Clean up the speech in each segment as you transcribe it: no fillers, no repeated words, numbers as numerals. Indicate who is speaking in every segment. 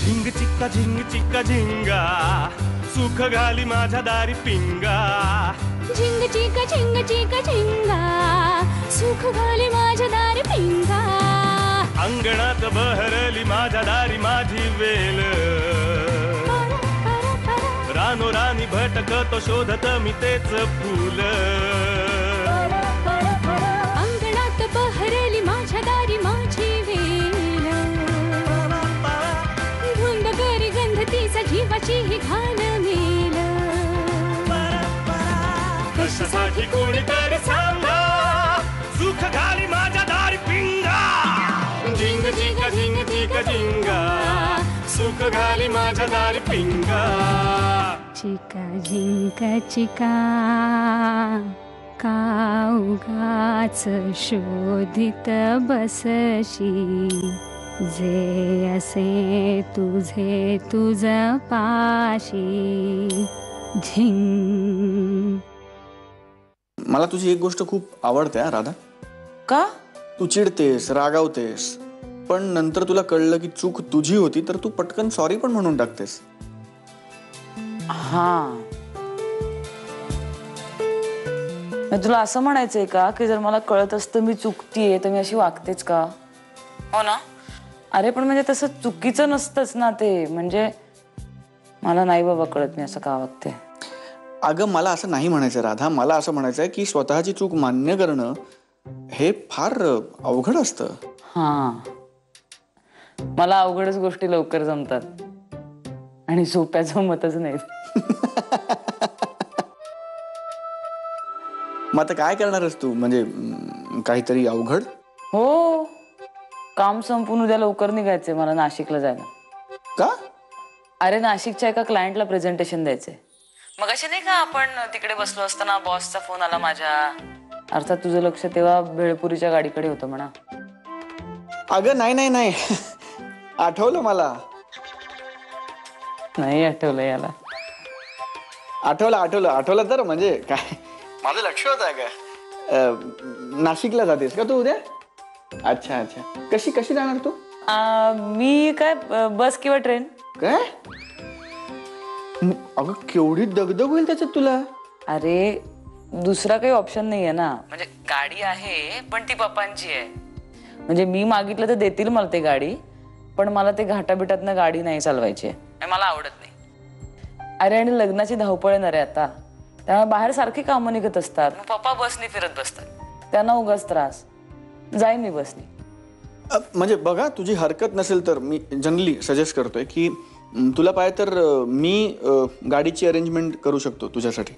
Speaker 1: झिंग चिक्का झिंग चिक्का झिंगा सुख घाली माझ्या दारी पिंगा
Speaker 2: झिंग चिक्का झिंग चिक्का झिंगा सुख घाली माझ्या दारी पिंगा
Speaker 1: अंगणात बहरली माझ्या दारी माझी वेल रानो रानी भटकतो शोधत मी तेच फूल
Speaker 2: अंगणात बहरली माझ्या दारी माझी वेल धुंद करी गंध तिचा जीवाची ही घाण मेल
Speaker 1: कशासाठी कोणीतरी सांगा सुख घाली माझ्या दारी पिंगा झिंग चिका झिंग चिका झिंगा सुख घाली माझ्या दारी पिंगा
Speaker 2: चिका झिंका चिका का उगाच शोधित बसशी जे असे तुझे तुझ पाशी झिंग.
Speaker 3: मला तुझी एक गोष्ट खूप आवडते हा राधा.
Speaker 4: का?
Speaker 3: तू चिडतेस, रागावतेस, पण नंतर तुला कळलं की चूक तुझी होती तर तू पटकन सॉरी पण म्हणून टाकतेस.
Speaker 4: हा, तुला असं म्हणायचंय का की जर मला कळत असतं मी चुकतीये तर मी अशी वागतेच का? हो ना. अरे पण म्हणजे तसं चुकीचं नसतंच ना ते. म्हणजे मला नाही बाबा कळत मी असं का वागते.
Speaker 3: अगं मला असं नाही म्हणायचं राधा. मला असं म्हणायचंय की स्वतःची चूक मान्य करणं हे फार अवघड असतं.
Speaker 4: हा, मला अवघडच गोष्टी लवकर जमतात आणि सोप्या जमतच नाहीत.
Speaker 3: मग आता काय करणारस तू? म्हणजे काहीतरी अवघड?
Speaker 4: हो, काम संपून उद्या लवकर निघायचंय मला नाशिकला जायला.
Speaker 3: का?
Speaker 4: अरे नाशिकच्या एका क्लायंटला प्रेझेंटेशन द्यायचंय. मग असे नाही का आपण तिकडे बसलो असताना बॉसचा फोन आला माझ्या. अर्थात तुझं लक्ष तेव्हा भेळपुरीच्या गाडीकडे होतं म्हणा.
Speaker 3: अगं नाही नाही नाही, आठवलं मला.
Speaker 4: नाही आठवलं याला.
Speaker 3: आठवलं आठवलं आठवलं तर म्हणजे काय माझं लक्ष होतं का? नाशिकला जातेस का तू उद्या? अच्छा अच्छा. कशी कशी जाणार तू?
Speaker 4: मी काय बस किंवा ट्रेन.
Speaker 3: काय? अगं केवढी दगदग होईल त्याच्यात तुला.
Speaker 4: अरे दुसरा काही ऑप्शन नाहीये ना. म्हणजे गाडी आहे पण ती पप्पांची आहे. म्हणजे मी मागितलं तर देतील मला ते गाडी, पण मला ते घाटाबिटातनं गाडी नाही चालवायची आहे. मला आवडत नाही. अरे आणि लग्नाची धावपळ येणार आहे आता, त्यामुळे बाहेर सारखी कामं निघत असतात. मग पप्पा बसनी फिरत बसतात, त्यांना उगाच त्रास. जाईन मी बसनी.
Speaker 3: म्हणजे बघा तुझी हरकत नसेल तर मी जनरली सजेस्ट करतोय की तुला पाहिजे तर मी गाडीची अरेंजमेंट करू शकतो तुझ्यासाठी.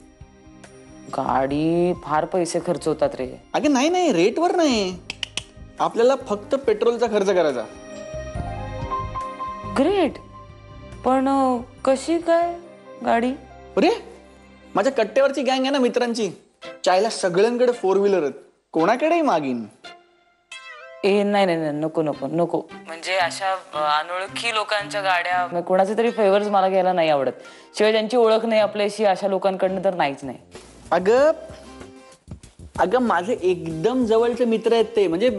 Speaker 4: गाडी फार पैसे खर्च होतात रे.
Speaker 3: अगं नाही नाही, रेटवर नाही, आपल्याला फक्त पेट्रोलचा खर्च करायचा.
Speaker 4: ग्रेट. पण कशी काय गाडी?
Speaker 3: अरे माझ्या कट्ट्यावरची गँग आहे ना मित्रांची, चायला सगळ्यांकडे 4 व्हीलर आहेत, कोणाकडेही मागीन.
Speaker 4: ए नाही नाही नको नको नको. म्हणजे अशा अनोळखी लोकांच्या गाड्या, कोणाचे तरी फेवर्स मला घ्यायला नाही आवडत. शिवाय ज्यांची ओळख नाही आपल्याशी अशा लोकांकडनं तर नाहीच नाही.
Speaker 3: अगं अगं माझे एकदम जवळचे मित्र आहेत ते. म्हणजे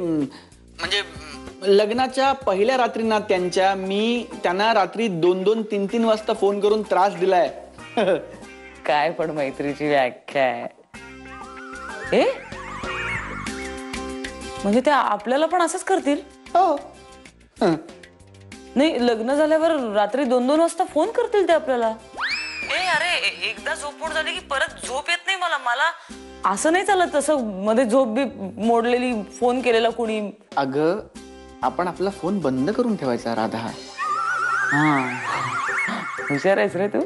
Speaker 3: लग्नाच्या पहिल्या रात्रीना त्यांच्या मी त्यांना रात्री 2-2, 3-3 वाजता फोन करून त्रास दिलाय.
Speaker 4: काय पण मैत्रीची व्याख्या आहे. ए म्हणजे ते आपल्याला पण असंच करतील?
Speaker 3: हो.
Speaker 4: नाही, लग्न झाल्यावर रात्री 2-2 वाजता फोन करतील ते आपल्याला? ए अरे एकदा झोप मोड झाली की परत झोप येत नाही मला. मला असं नाही चालत तसं मध्ये झोप बी मोडलेली, फोन केलेला कुणी.
Speaker 3: अगं आपण आपला फोन बंद करून ठेवायचा राधा.
Speaker 4: हा, हुशार आहेस रे तू.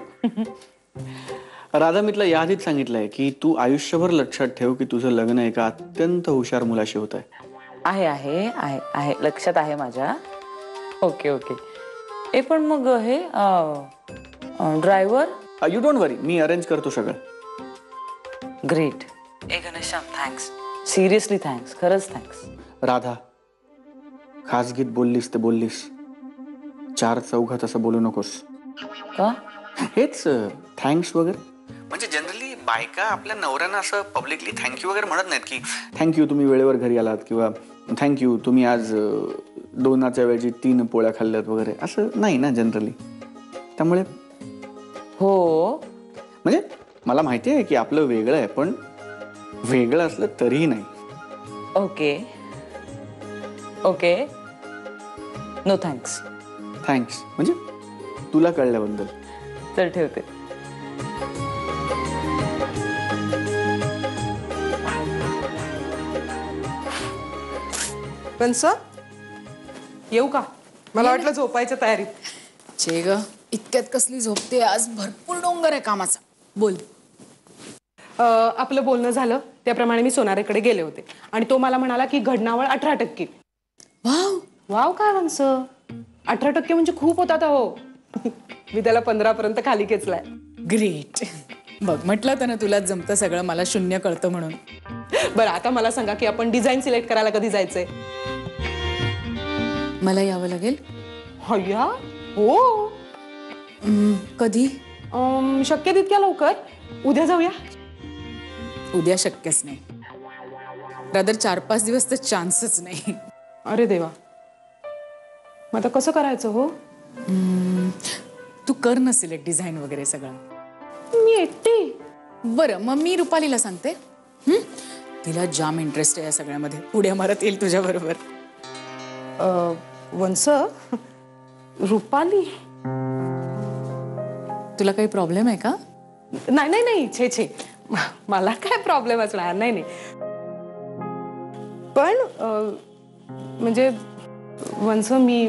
Speaker 3: राधा मी तुला याआधीच सांगितलंय की तू आयुष्यभर लक्षात ठेव की तुझं लग्न एका अत्यंत हुशार मुलाशी होत आहे.
Speaker 4: आहे आहे आहे आहे लक्षात आहे माझ्या. Okay okay. ए पण मग हे driver?
Speaker 3: You don't worry, me arrange करतो सगळं.
Speaker 4: ग्रेट. ए घनश्याम थँक्स, सिरियसली थँक्स, खरंच थँक्स.
Speaker 3: राधा खासगीत बोललीस ते बोललीस, 4 चौघात असं बोलू नकोस.
Speaker 4: का?
Speaker 3: हेच थँक्स वगैरे. म्हणजे जनरली बायका आपल्या नवऱ्यांना असं पब्लिकली थँक्यू वगैरे म्हणत नाहीत की थँक्यू तुम्ही वेळेवर घरी आलात किंवा थँक्यू तुम्ही आज 2च्या वेळची 3 पोळ्या खाल्ल्यात वगैरे असं नाही ना जनरली. त्यामुळे
Speaker 4: हो
Speaker 3: म्हणजे मला माहिती आहे की आपलं वेगळं आहे, पण वेगळं असलं तरीही नाही.
Speaker 4: Okay okay no thanks.
Speaker 3: Thanks म्हणजे तुला कळल्याबद्दल.
Speaker 4: चल ठेवते.
Speaker 5: कंस येऊ का? मला वाटलं झोपायच्या तयारीत.
Speaker 6: चे ग इतक्यात कसली झोपते, आज भरपूर डोंगर आहे कामाचा. बोल.
Speaker 5: आपलं बोलणं झालं त्याप्रमाणे मी सोनारेकडे गेले होते आणि तो मला म्हणाला की घडणावळ 18%.
Speaker 6: वाव.
Speaker 5: वाव काय कंस, 18% म्हणजे खूप होतात हो. मी त्याला 15 पर्यंत खाली खेचलाय.
Speaker 6: ग्रेट. बघ म्हटलं होतं ना तुलाच जमतं सगळं, मला शून्य कळतं म्हणून.
Speaker 5: बरं आता मला सांगा की आपण डिझाईन सिलेक्ट करायला कधी जायचंय?
Speaker 6: मला यावं लागेल.
Speaker 5: हय्या हो.
Speaker 6: कधी?
Speaker 5: शक्य तितक्या लवकर. उद्या जाऊया.
Speaker 6: उद्या शक्यच नाही. रादर 4-5 दिवस तर चान्सच नाही.
Speaker 5: अरे देवा, मग आता कसं करायचं हो?
Speaker 6: तू कर ना सिलेक्ट डिझाईन वगैरे सगळं.
Speaker 5: मी एकटी.
Speaker 6: बरं मग मी रुपालीला सांगते. तिला जाम इंटरेस्ट आहे या सगळ्यामध्ये, उड्या मारत येईल तुझ्या बरोबर.
Speaker 5: वंस, रुपाली,
Speaker 6: तुला काही प्रॉब्लेम आहे का?
Speaker 5: नाही नाही नाही, छे छे, मला काय प्रॉब्लेम असणार नाही नाही. पण म्हणजे वंस, मी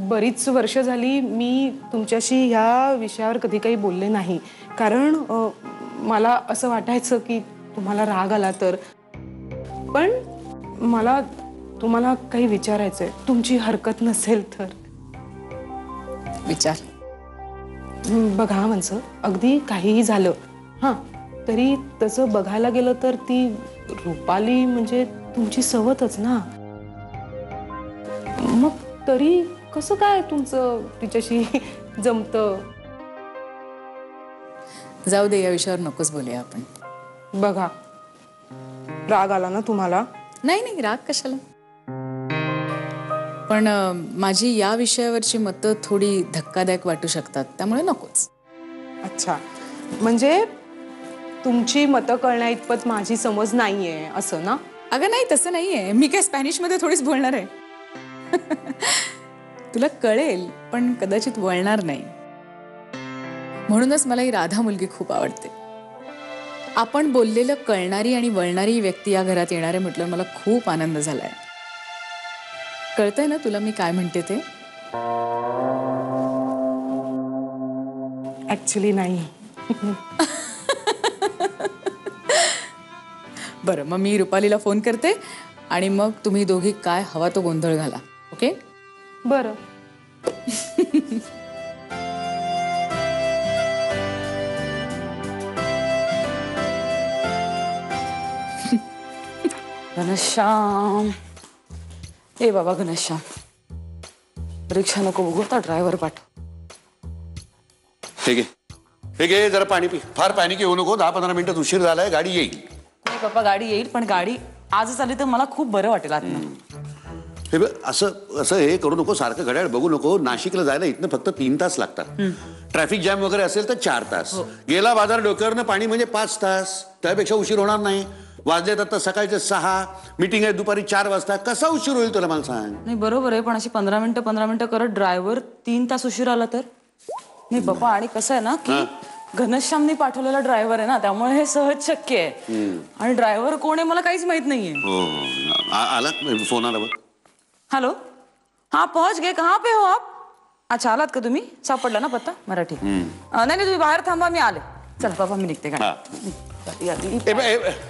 Speaker 5: बरीच वर्ष झाली मी तुमच्याशी ह्या विषयावर कधी काही बोलले नाही, कारण मला असं वाटायचं की तुम्हाला राग आला तर. पण मला तुम्हाला काही विचारायचंय, तुमची हरकत नसेल तर.
Speaker 6: विचार.
Speaker 5: बघा वंस, अगदी काहीही झालं हां तरी तसं बघायला गेलं तर ती रुपाली म्हणजे तुमची सवतच ना. मग तरी कसं काय तुमचं तिच्याशी जमतं?
Speaker 6: जाऊ दे, या विषयावर नकोच बोलूया आपण.
Speaker 5: बघा, राग आला ना तुम्हाला?
Speaker 6: नाही नाही, राग कशाला. पण माझी या विषयावरची मतं थोडी धक्कादायक वाटू शकतात, त्यामुळे नकोच.
Speaker 5: अच्छा, म्हणजे तुमची मतं कळण्या इतपत माझी समज नाहीये असं ना?
Speaker 6: अगं नाही, तसं नाहीये. मी काय स्पॅनिश मध्ये थोडीच बोलणार आहे. तुला कळेल पण कदाचित वळणार नाही. म्हणूनच मला ही राधा मुलगी खूप आवडते. आपण बोललेलं कळणारी आणि वळणारी व्यक्ती या घरात येणारे म्हटलं मला खूप आनंद झालाय. कळतंय ना तुला मी काय म्हणते ते?
Speaker 5: ऍक्च्युली नाही.
Speaker 6: बरं, मग मी रुपालीला फोन करते आणि मग तुम्ही दोघी काय हवा तो गोंधळ घाला. ओके?
Speaker 5: बरं.
Speaker 4: घनश्याम, ए बाबा घनश्याम, रिक्षा नको बघू, आता ड्रायव्हर पाठव.
Speaker 7: हे घे जरा पाणी पी. फार पॅनिक येऊ नको, 10-15 मिनिटात उशीर झालाय, गाडी येईल.
Speaker 4: नाही पप्पा, गाडी येईल, पण गाडी आजच आली तर मला खूप बरं वाटेल आतनं.
Speaker 7: हे बघ, असं हे करू नको, सारखं घड्याळ बघू नको. नाशिकला जायला इथनं फक्त 3 तास लागतात. ट्रॅफिक जॅम वगैरे असेल तर 4 तास. गेला बाजार डोक्यावरनं पाणी म्हणजे 5 तास. त्यापेक्षा उशीर होणार नाही. वाजलेत आता सकाळचे 6, मीटिंग आहे दुपारी 4 वाजता. कसा उशीर होईल तुला मला सांग?
Speaker 4: नाही बरोबर आहे, पण अशी 15 मिनिटं करत ड्रायव्हर 3 तास उशीर आला तर? नाही बाबा, आणि कसं आहे ना की घनश्यामने पाठवलेला ड्रायव्हर आहे ना, त्यामुळे हे सहज शक्य आहे. आणि ड्रायव्हर कोण आहे मला काहीच माहित नाहीये.
Speaker 7: हो, आला फोन आला बघ.
Speaker 4: हेलो, हाँ पहुंच गए, कहाँ पे हो आप? अच्छा, आलात का तुम्ही? सापडला ना पत्ता? मराठी. नाही नाही, तुम्ही बाहेर थांबा, मी आले. चल बाबा, मी निघते.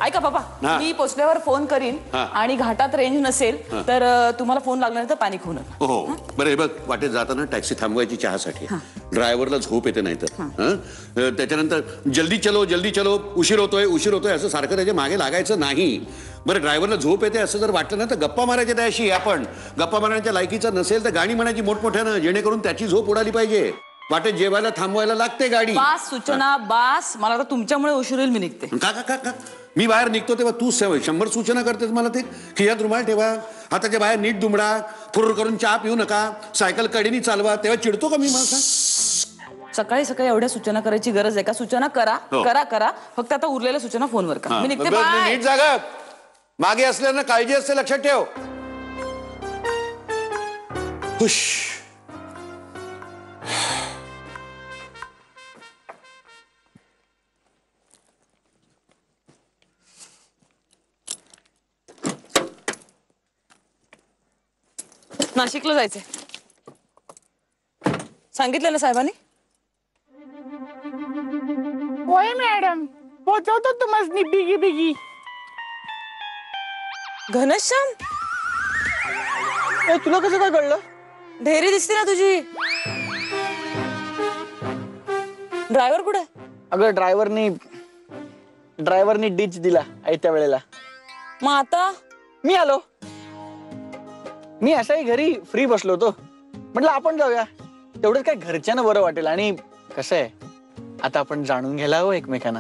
Speaker 4: ऐका बाबा, मी पोचल्यावर फोन करीन आणि घाटात रेंज नसेल तर तुम्हाला फोन लागला तर पॅनिक होऊ नका.
Speaker 7: हो बरं. हे बघ, वाटेत जाताना टॅक्सी थांबवायची चहासाठी. ड्रायव्हरला झोप येते नाही तर. त्याच्यानंतर जल्दी चलो उशीर होतोय असं सारखं त्याच्या मागे लागायचं नाही. बरं, ड्रायव्हरला झोप येते असं जर वाटलं ना तर गप्पा मारायच्या त्याशी. आपण गप्पा मारण्याच्या लायकीचं नसेल तर गाणी म्हणायची मोठमोठ्यानं, जेणेकरून त्याची झोप उडाली पाहिजे. वाटेत जेवायला थांबवायला लागते गाडी.
Speaker 4: बास सूचना, बास. मला आता तुमच्यामुळे उशीर होईल, मी निघते.
Speaker 7: का मी बाहेर निघतो तेव्हा तू 100 सूचना करतेस मला ते खिशात रुमाल ठेवा, हाताच्या बाहेर नीट दुमडा, फुर करून चहा पिऊ नका, सायकल कडेनी चालवा, तेव्हा चिडतो का मी माझा?
Speaker 4: सकाळी सकाळी एवढ्या सूचना करायची गरज आहे का? सूचना करा करा करा, फक्त आता उरलेल्या सूचना फोनवर करा. मी निघते.
Speaker 7: नीट जागा, मागे असल्यानं काळजी असते, लक्षात ठेव. हुश.
Speaker 4: नाशिकला जायचंय सांगितलं ना साहेबांनी.
Speaker 8: होय मॅडम, पोचवतो तुम्हाला बिगी बिगी.
Speaker 4: घनश्याम,
Speaker 3: तुला कसं काय कळलं?
Speaker 4: ढेरी दिसते ना तुझी. ड्रायव्हर कुठे?
Speaker 3: अगं ड्रायव्हरनी डिच दिला त्या वेळेला.
Speaker 4: मग आता
Speaker 3: मी आलो. मी असाही घरी फ्री बसलो होतो, म्हटलं आपण जाऊया, तेवढंच काय घरच्यांना बरं वाटेल. आणि कसं आहे, आता आपण जाणून घ्यायला हवं एकमेकांना.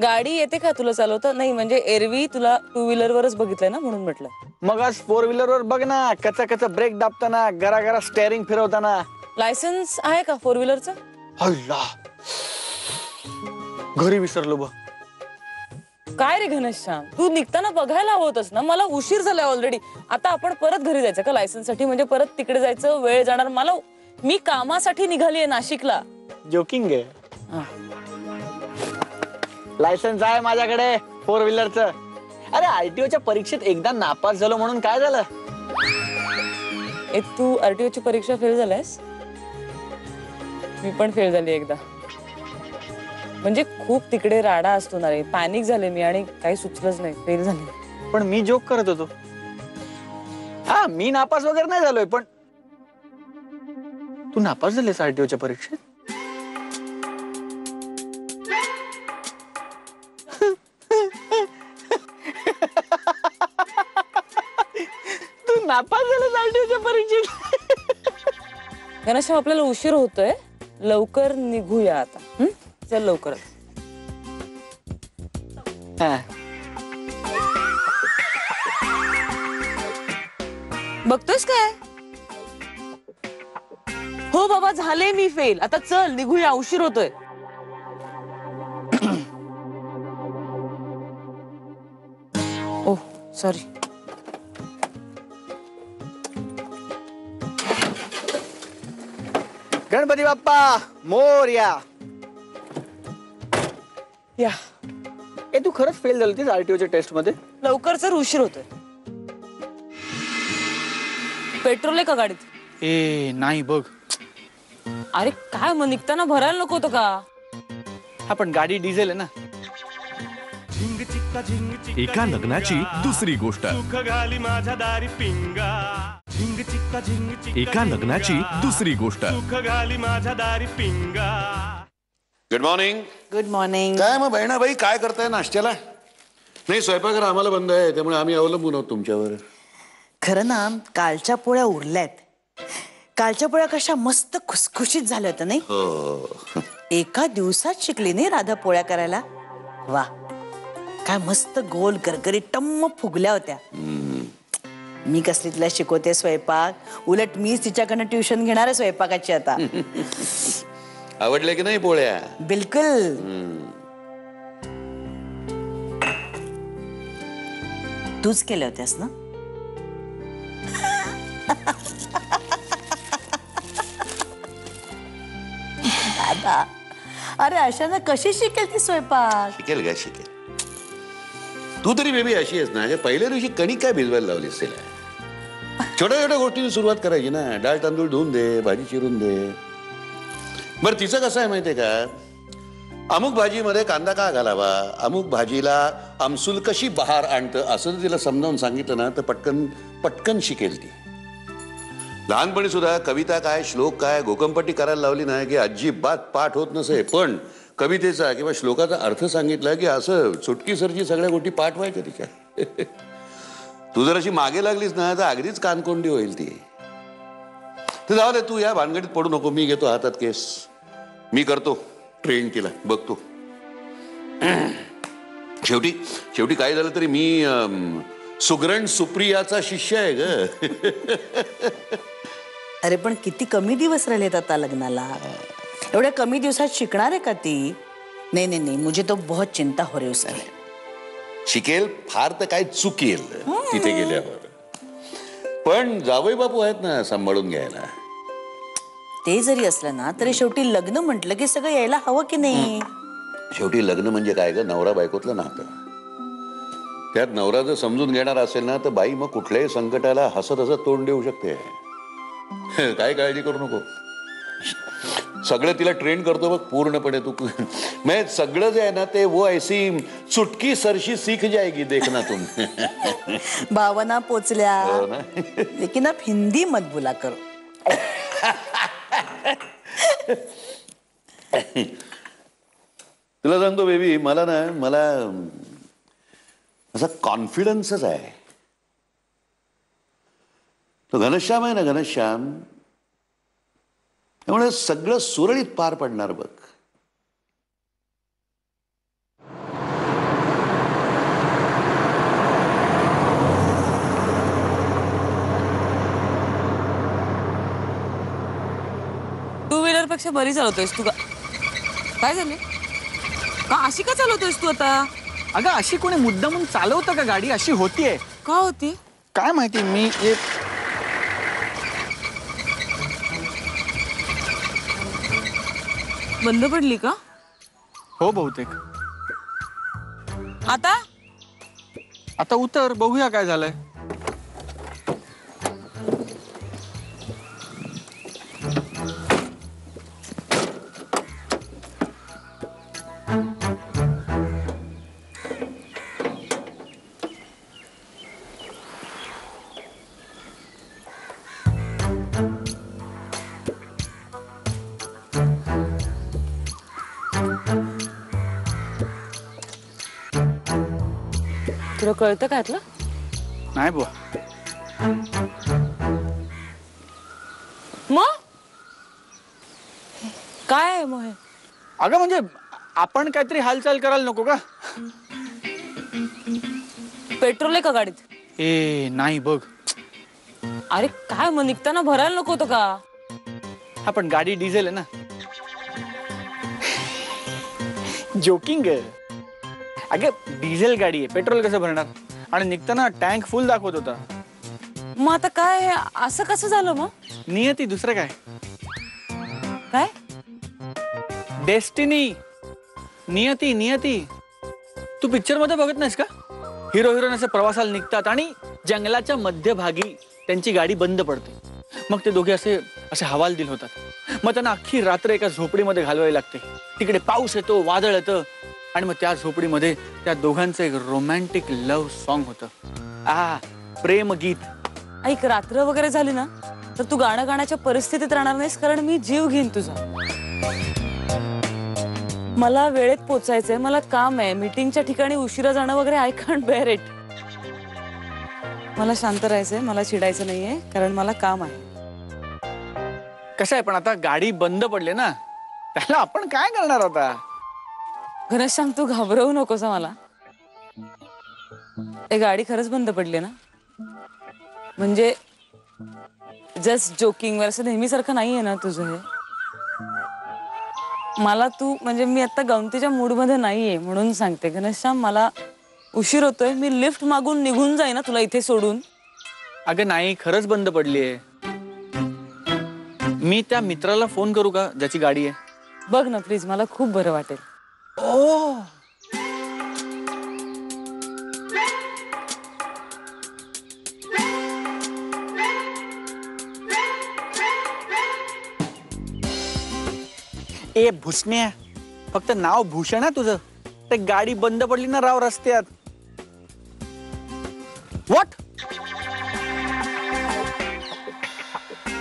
Speaker 4: गाडी येते का तुला चालवता? नाही म्हणजे एरवी तुला 2 व्हीलरवरच बघितलंय ना, म्हणून म्हटलं.
Speaker 3: मग आज 4 व्हीलरवर बघ ना, कचा ब्रेक दाबताना, गरा स्टेअरिंग फिरवताना.
Speaker 4: लायसन्स आहे का 4 व्हीलरचं?
Speaker 3: अल्ला, घरी विसरलो बघ.
Speaker 4: काय रे घनश्याम, तू निघताना बघायला होतस ना. मला उशीर झालाय ऑलरेडी. आता आपण परत घरी जायचं का लायसन्स साठी? म्हणजे परत तिकडे जायचं, वेळ जाणार. मी कामासाठी निघालीये नाशिकला.
Speaker 3: जोकिंग आहे. लायसन्स आहे माझ्याकडे 4 व्हीलरचं. अरे आरटीओच्या परीक्षेत एकदा नापास झालो म्हणून काय झालं?
Speaker 4: तू आरटीओची परीक्षा फेल झालायस? मी पण फेल झाली एकदा. म्हणजे खूप तिकडे राडा असतो ना रे. पॅनिक झाले मी आणि काही सुचलंच नाही, फेल झाले.
Speaker 3: पण मी जोक करत होतो. हा, मी नापास वगैरे नाही झालोय. पण तू नापास झालेस आरटीओच्या परीक्षेत? तू नापास झालेस आरटीओच्या परीक्षेत?
Speaker 4: घनश्याम, आपल्याला उशीर होतोय, लवकर निघूया आता. चल लवकर. बघतोयस काय? हो बाबा, झाले मी फेल. आता चल निघूया, उशीर होतोय. Oh sorry.
Speaker 3: गणपती बाप्पा मोरया.
Speaker 4: या.
Speaker 3: तू खरंच फेल झाली होतीस आरटीओच्या टेस्ट मध्ये?
Speaker 4: लवकर चल, उशीर होतोय. पेट्रोल आहे का गाडीत?
Speaker 3: नाही बघ.
Speaker 4: अरे काय, मग निघताना भरायला नको होतं का?
Speaker 3: आपण गाडी डिझेल आहे ना.
Speaker 1: एका लग्नाची दुसरी गोष्ट. एका लग्नाची दुसरी गोष्ट.
Speaker 7: Good morning.
Speaker 4: Good morning.
Speaker 7: काय मग बहिणाबाई, काय करताय नाश्त्याला? नाही, स्वयंपाकघर आम्हाला बंद आहे, त्यामुळे आम्ही अवलंबून आहोत तुमच्यावर.
Speaker 9: खरं ना, कालच्या पोळ्या उरल्यात. कालच्या पोळ्या कशा मस्त खुसखुशीत झाल्या होत्या नाही?
Speaker 7: हो.
Speaker 9: एका दिवसात शिकली नाही राधा पोळ्या करायला? वा, काय मस्त गोल गरगरीत टम्म फुगल्या होत्या. मी कसली तिला शिकवते स्वयंपाक, उलट मीच तिच्याकडनं ट्युशन घेणार आहे स्वयंपाकाची आता.
Speaker 7: आवडल्या की नाही पोळ्या?
Speaker 9: बिलकुल. तूच केल्या होत्यास ना? दादा, अरे अशानं कशी शिकेल ती स्वयंपाक?
Speaker 7: शिकेल का? शिकेल. तू तरी बेबी अशी आहेस ना, पहिल्या दिवशी कणिक काय भिजवायला लावलीस तिला? छोट्या छोट्या गोष्टींनी सुरुवात करायची ना. डाळ तांदूळ धुवून दे, भाजी चिरून दे. बरं, तिचं कसं आहे माहितीये का, अमुक भाजीमध्ये कांदा का घालावा, अमुक भाजीला आमसूल कशी बहार आणतं, असं जर तिला समजावून सांगितलं ना तर पटकन पटकन शिकेल ती. लहानपणी सुद्धा कविता काय, श्लोक काय, गोकंपट्टी करायला लावली नाही की अजिबात पाठ होत नसे. पण कवितेचा किंवा श्लोकाचा अर्थ सांगितला की असं चुटकीसरची सगळ्या गोष्टी पाठ व्हायच्या तिच्या. तू जर अशी मागे लागलीस ना तर अगदीच कानकोंडी होईल ती. तर जाऊ दे, तू या भानगडीत पडू नको. मी घेतो हातात केस, मी करतो ट्रेन तिला, बघतो. शेवटी शेवटी काय झालं तरी मी सुगरण सुप्रियाचा शिष्य आहे ग.
Speaker 9: अरे पण किती कमी दिवस राहिलेत आता लग्नाला. एवढ्या कमी दिवसात शिकणार आहे का ती? नाही नाही नाही, मुझे तो बहुत चिंता हो रही उसकी.
Speaker 7: शिकेल फार तर काय चुकेल तिथे गेल्यावर, पण जावई बापू आहेत ना सांभाळून घ्यायला.
Speaker 9: ते जरी असलं ना तरी शेवटी लग्न म्हटलं की सगळं यायला हवं की नाही.
Speaker 7: शेवटी लग्न म्हणजे काय ग, नवरा बायकोतलं नातं. त्यात नवरा जर समजून घेणार असेल ना तर बाई मग कुठल्याही संकटाला हसत हसत तोंड देऊ शकते. काय काळजी करू नको, सगळं तिला ट्रेन करतो बघ पूर्णपणे. तू मैं सगळं जे आहे ना ते वो ऐसी चुटकी सरशी सीख जाएगी देखना तुम.
Speaker 9: भावना पोचल्या लेकिन अब हिंदी मत बोला करो.
Speaker 7: तुला सांगतो बेबी, मला असा कॉन्फिडन्सच आहे. तो घनश्याम आहे ना, घनश्याम, त्यामुळे सगळं सुरळीत पार पडणार बघ.
Speaker 4: टू व्हीलर पेक्षा बरी चालवतोयस तू का? काय झालं का? अशी का चालवतोयस तू आता?
Speaker 3: अगं अशी कोणी मुद्दामून चालवतं का गाडी? अशी होतीये
Speaker 4: का होती
Speaker 3: काय माहिती. मी
Speaker 4: बंद पडली का?
Speaker 3: हो बहुतेक. आता उतर, बघूया काय झालंय.
Speaker 4: तुला कळतं का यातलं?
Speaker 3: नाही बुवा.
Speaker 4: मग काय आहे मग हे?
Speaker 3: अगं म्हणजे आपण काहीतरी हालचाल करायला नको का?
Speaker 4: पेट्रोल आहे का गाडीत?
Speaker 3: ए नाही बघ.
Speaker 4: अरे काय मग निघताना भरायला नको होतं का?
Speaker 3: हा पण गाडी डिझेल आहे ना. जोकिंग. अगं डिझेल गाडी आहे, पेट्रोल कसं भरणार? आणि निघताना टँक फुल दाखवत होता.
Speaker 4: मग आता काय असं कसं झालं मग?
Speaker 3: नियती, दुसरं काय.
Speaker 4: काय
Speaker 3: डेस्टिनी, नियती नियती. तू पिक्चर मध्ये बघत नाहीस का? हिरो हिरोईन असे प्रवासाला निघतात आणि जंगलाच्या मध्यभागी त्यांची गाडी बंद पडते. मग ते दोघे असे असे हवालदिल होतात. मग त्यांना अख्खी रात्र एका झोपडीमध्ये घालवावी लागते. तिकडे पाऊस येतो, वादळ येतं आणि मग त्या झोपडीमध्ये त्या दोघांचं एक रोमॅन्टिक लव्ह सॉन्ग होतं. प्रेम गीत.
Speaker 4: ऐक, रात्र वगैरे झाली ना तर तू गाणं गाण्याच्या परिस्थितीत राहणार नाहीस, कारण मी जीव घेईन तुझा. मला वेळेत पोचायचंय, मला काम आहे, मीटिंगच्या ठिकाणी उशिरा जाणं वगैरे. I can't bear it. मला शांत राहायचंय, मला चिडायचं नाहीये, कारण मला काम आहे.
Speaker 3: कसं आहे पण आता गाडी बंद पडली ना, त्याला आपण काय करणार आता?
Speaker 4: घनश्याम तू घाबरवू नकोस मला. ए गाडी खरंच बंद पडली ना, म्हणजे जस्ट जोकिंग वर, असं नेहमीसारखं नाहीये ना तुझं हे. मला तू म्हणजे मी आता गमतीच्या मूड मध्ये नाहीये म्हणून सांगते. घनश्याम मला उशीर होतोय, मी लिफ्ट मागून निघून जाईन ना तुला इथे सोडून.
Speaker 3: अगं नाही, खरंच बंद पडलीये. मी त्या मित्राला फोन करू का ज्याची गाडी आहे?
Speaker 4: बघ ना प्लीज, मला खूप बरं वाटेल.
Speaker 3: ओ ए भूषण्या, फक्त नाव भूषण आहे तुझं. ते गाडी बंद पडली ना राव रस्त्यात. व्हॉट?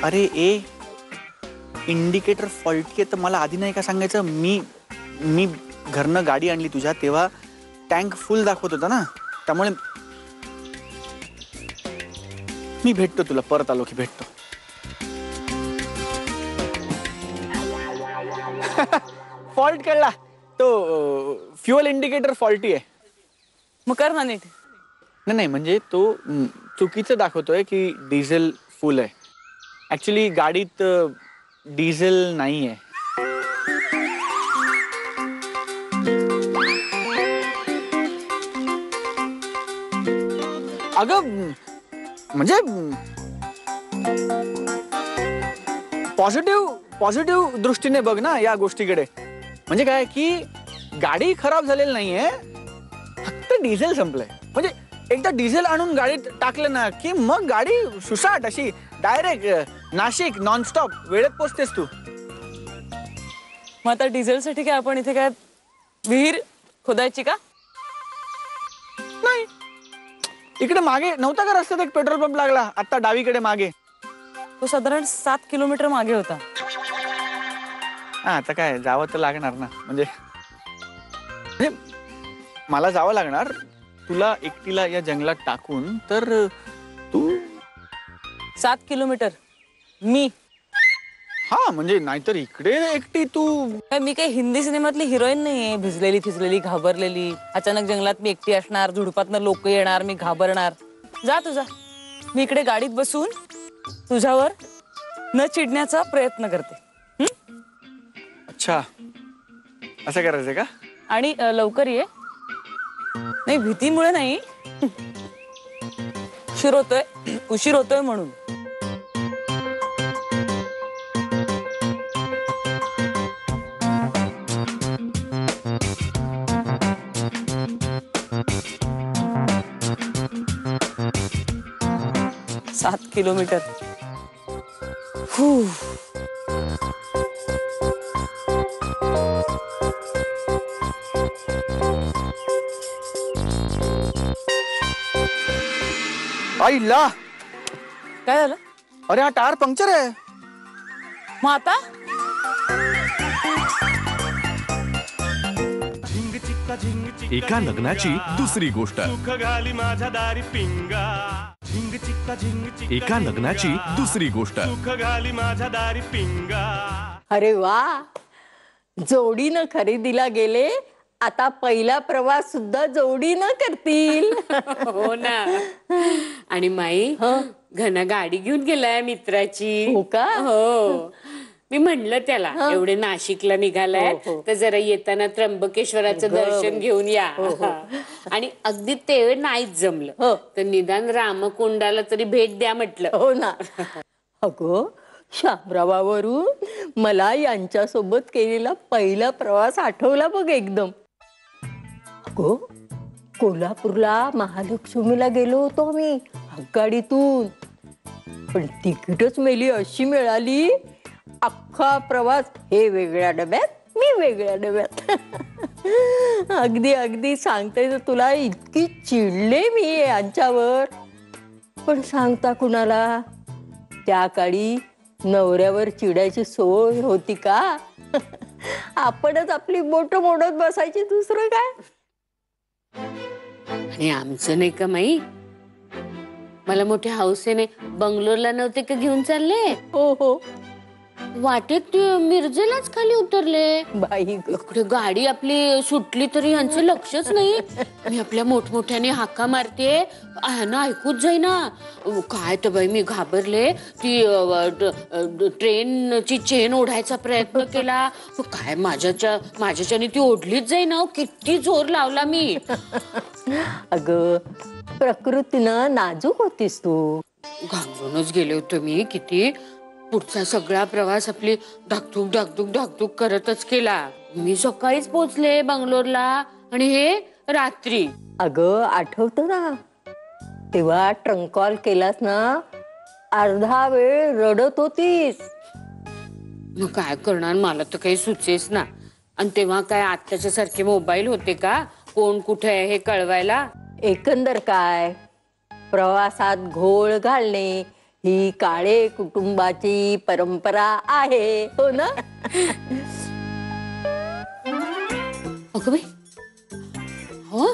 Speaker 3: अरे ए, इंडिकेटर फॉल्टी तर मला आधी नाही का सांगायचं? मी घरनं गाडी आणली तुझ्या तेव्हा टँक फुल दाखवत होता ना, त्यामुळे मी भेटतो तुला, परत आलो की भेटतो. फॉल्ट कळला, तो तो फ्युअल इंडिकेटर फॉल्टी आहे.
Speaker 4: मग कर ना नीट.
Speaker 3: नाही म्हणजे तो चुकीचं दाखवतोय की डिझेल फुल आहे. ऍक्च्युली गाडीत डिझेल नाही आहे. अगं म्हणजे पॉझिटिव्ह दृष्टीने बघ ना या गोष्टीकडे. म्हणजे काय की गाडी खराब झालेली नाहीये, फक्त डिझेल संपलंय. म्हणजे एकदा डिझेल आणून गाडीत टाकलं ना की मग गाडी सुसाट अशी डायरेक्ट नाशिक नॉनस्टॉप वेळेत पोचतेस तू.
Speaker 4: मग आता डिझेलसाठी काय आपण इथे काय विहीर खोदायची का?
Speaker 3: नाही, इकडे मागे नव्हता का रस्त्यात एक पेट्रोल पंप लागला आता डावीकडे मागे?
Speaker 4: तो साधारण 7 किलोमीटर मागे होता.
Speaker 3: हा, आता काय जावं तर लागणार ना. म्हणजे मला जावं लागणार तुला एकटीला या जंगलात टाकून. तर तू
Speaker 4: 7 किलोमीटर मी?
Speaker 3: हा म्हणजे नाहीतर इकडे एकटी तू.
Speaker 4: मी काही हिंदी सिनेमातली हिरोईन नाहीये, भिजलेली फिजलेली घाबरलेली. अचानक जंगलात मी एकटी असणार, झुडपातनं लोक येणार, मी घाबरणार. जा तुझा, मी इकडे गाडीत बसून तुझ्यावर न चिडण्याचा प्रयत्न करते.
Speaker 3: अच्छा, असं करायचंय का?
Speaker 4: आणि लवकर ये. नाही, भीतीमुळे नाही, उशीर होतोय म्हणून. सात किलोमीटर.
Speaker 3: आईला
Speaker 4: काय झालं?
Speaker 3: अरे हा टायर पंक्चर आहे.
Speaker 4: मग आता
Speaker 1: एका लग्नाची दुसरी गोष्ट. एका लग्नाची दुसरी गोष्ट.
Speaker 10: अरे वा, जोडीनं खरेदीला गेले, आता पहिला प्रवास सुद्धा जोडीनं करतील.
Speaker 11: हो ना. आणि माई घना गाडी घेऊन गेलाय मित्राची.
Speaker 10: हो का?
Speaker 11: हो. मी म्हणलं त्याला एवढे नाशिकला निघालाय तर जरा येताना त्र्यंबकेश्वराचं दर्शन घेऊन या. आणि अगदी ते नाहीच जमलं तर निदान रामकुंडाला तरी भेट द्या म्हटलं.
Speaker 10: हो ना. अगो, शामरावावरून मला यांच्यासोबत केलेला पहिला प्रवास आठवला बघ एकदम. अगो, कोल्हापूरला महालक्ष्मीला गेलो होतो आम्ही गाडीतून, पण तिकीटच मेली अशी मिळाली. अख्खा प्रवास हे वेगळ्या डब्यात, मी वेगळ्या डब्यात. अगदी अगदी सांगते तर तुला, इतकी चिडले मी यांच्यावर, पण सांगता कुणाला? त्या काळी नवऱ्यावर चिडायची सोय होती का? आपणच आपली बोट मोडत बसायची, दुसरं काय.
Speaker 11: आणि आमचं नाही का माई, मला मोठ्या हौसेने बंगलोरला नव्हते का घेऊन चालले.
Speaker 10: हो हो.
Speaker 11: वाटेत मिरजेलाच खाली उतरले.
Speaker 10: बाई,
Speaker 11: इकडे गाडी आपली सुटली तरी यांचं लक्षच नाही. मी आपल्या मोठमोठ्याने हाका मारते, ह्यांना ऐकूच जाईना. काय तर बाई मी घाबरले. ती ट्रेनची चेन ओढायचा प्रयत्न केला, काय माझ्याच्याने ती ओढलीच जाईना. किती जोर लावला मी.
Speaker 10: अगं, प्रकृतीनं नाजूक होतीस तू.
Speaker 11: घाबरूनच गेले होते मी किती. पुढचा सगळा प्रवास आपली धाकधूक धाकधूक धाकधूक करतच केला. मी सकाळीच पोचले बंगलोरला आणि हे रात्री.
Speaker 10: अगं, आठवतं ना तेव्हा ट्रंक कॉल केलास ना, अर्धा वेळ रडत होतीस.
Speaker 11: मग काय करणार, मला तर काही सुचेच ना. आणि तेव्हा काय आत्ताच्या सारखे मोबाईल होते का कोण कुठे आहे हे कळवायला?
Speaker 10: एकंदर काय, प्रवासात घोळ घालणे ही काळे कुटुंबाची परंपरा आहे, हो ना?
Speaker 11: अगं बाई, हो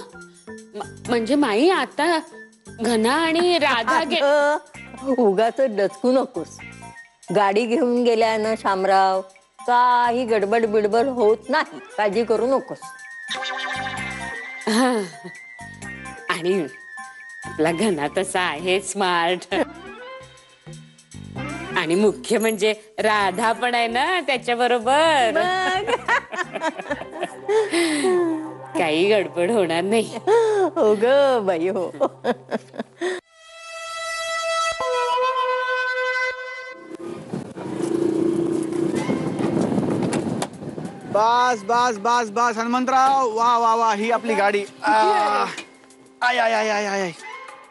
Speaker 11: म्हणजे माई आता घना आणि राधा
Speaker 10: उगाच डचकू नकोस. गाडी घेऊन गेल्या ना शामराव, काही गडबड बिडबड होत नाही, काळजी करू नकोस.
Speaker 11: आणि आपला घना तसा आहे स्मार्ट. आणि मुख्य म्हणजे राधा पण आहे ना त्याच्या बरोबर. काही गडबड होणार नाही.
Speaker 10: हो ग बाई हो.
Speaker 3: बस बस बस बस हनुमंतराव, वा वा वा, ही आपली गाडी. आय आय आय आय आय.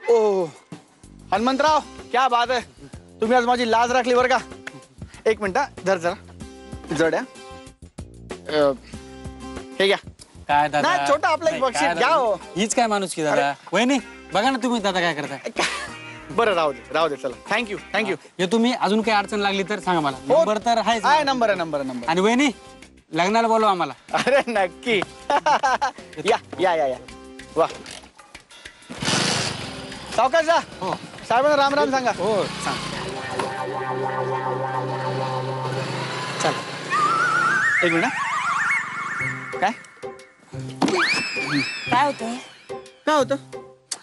Speaker 3: ओ हनुमंतराव, क्या बात आहे. तुम्ही आज माझी लाज राखली बरं का. एक मिनिट धर जरा जड आहे. हे घ्या.
Speaker 12: काय दादा,
Speaker 3: नाही, छोटा आपलं एक बक्षीस घ्या हो.
Speaker 12: हीच काय माणूस की दादा. वहिनी बघा ना तुम्ही दादा काय करताय.
Speaker 3: बरं राहू दे चला. थँक्यू.
Speaker 12: हे तुम्ही अजून काही अडचण लागली तर सांगा मला. नंबर तर आहेच.
Speaker 3: आहे नंबर आहे.
Speaker 12: आणि वहिनी लग्नाला बोलवा आम्हाला.
Speaker 3: अरे नक्की. या या या या. वा सावकाश जा.
Speaker 12: हो
Speaker 3: साहेबांना राम राम सांगा.
Speaker 12: हो सांग.
Speaker 3: चल एक मिनिट. काय काय होतं